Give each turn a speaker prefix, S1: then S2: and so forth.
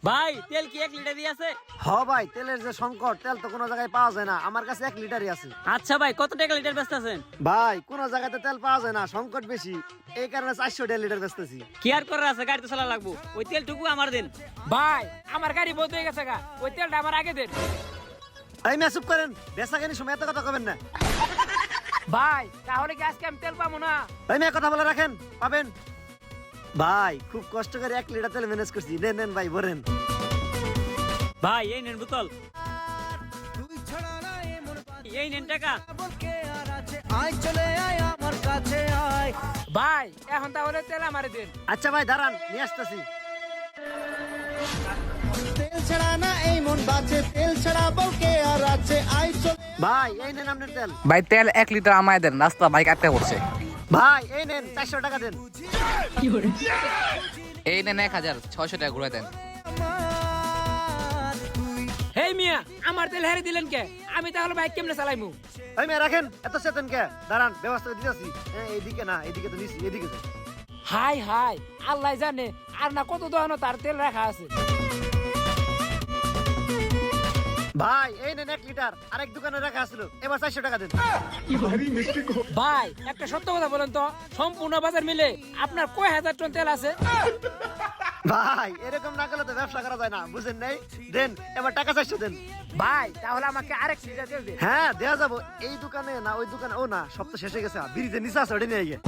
S1: ভাই তেল কি 1 লিটারই আছে?
S2: হ ভাই, তেলের যে সংকট, তেল তো কোনো জায়গায় পাওয়া যায় না, আমার কাছে 1 লিটারই আছে।
S1: আচ্ছা ভাই, কত টাকা লিটার বেচতেছেন?
S2: ভাই কোনো জায়গাতে তেল পাওয়া যায় না, সংকট বেশি, এই কারণে 400 লিটার বেচতেছি।
S1: কি আর করার আছে, গাড়ি তো চালা লাগবো, ওই তেলটুকু আমার দেন।
S3: ভাই আমার গাড়ি বন্ধ হয়ে গেছে গা, ওই তেলটা আমার আগে দেন।
S2: এই মেয়ে চুপ করেন, বেচা কেনি সময় এত কথা কবেন না।
S3: ভাই তাহলে কি আজকে আমি তেল পাবো না?
S2: এই মেয়ে কথা বলে রাখেন, পাবেন। ভাই খুব কষ্ট করে 1 লিটার তেল ম্যানেজ করছি, নেন নেন ভাই ভরেন।
S1: ভাই এই নেন বোতল, এই নেন টাকা।
S3: ভাই এখন তাহলে তেল আমারে দেন।
S2: আচ্ছা ভাই দাঁড়ান, নিয়ে আসতেছি।
S4: তেল ছাড়া না এই মন বাঁচে, তেল ছাড়া বউকে আর আছে, আই চলে।
S2: ভাই এই নেন আপনার তেল।
S5: ভাই তেল 1 লিটার আমায় দেন, রাস্তা বাইক আটকে পড়ছে।
S2: ভাই এই নেন 400 টাকা দেন।
S5: এই নেন 1600 টাকা ঘুরে দেন।
S3: হেই মিয়া, আমার তেল হেরে দিলেন কে? আমি তাহলে বাইক কেমনে চালাইমু?
S2: এই মেয়ে রাখেন, এত চেতন কে? দাঁড়ান, ব্যবস্থা করে দিতেছি। এইদিকে না, এইদিকে তো নিছি, এদিকে যান।
S3: হাই হাই, আল্লাহ জানে আর না কত দহনো তার তেল রাখা আছে।
S2: ভাই এই নেন 1 লিটার, আরেক দোকানে রাখা আছিল, এবার 400 টাকা দেন।
S3: ভাই একটা সত্য কথা বলেন তো, সম্পূর্ণ বাজার মিলে আপনার কয় হাজার টন তেল আছে?
S2: ভাই এরকম না করলে তো ব্যবসা করা যায় না, বুঝেন নাই? দেন এবার টাকা 400 দেন।
S3: ভাই তাহলে আমাকে আরেক লিটার তেল দেন।
S2: হ্যাঁ দেয়া যাবো, এই দোকানে না ওই দোকানে, ও না সব তো শেষ হয়ে গেছে, বিড়িতে নিচে আছে ওটা নিয়ে গিয়ে।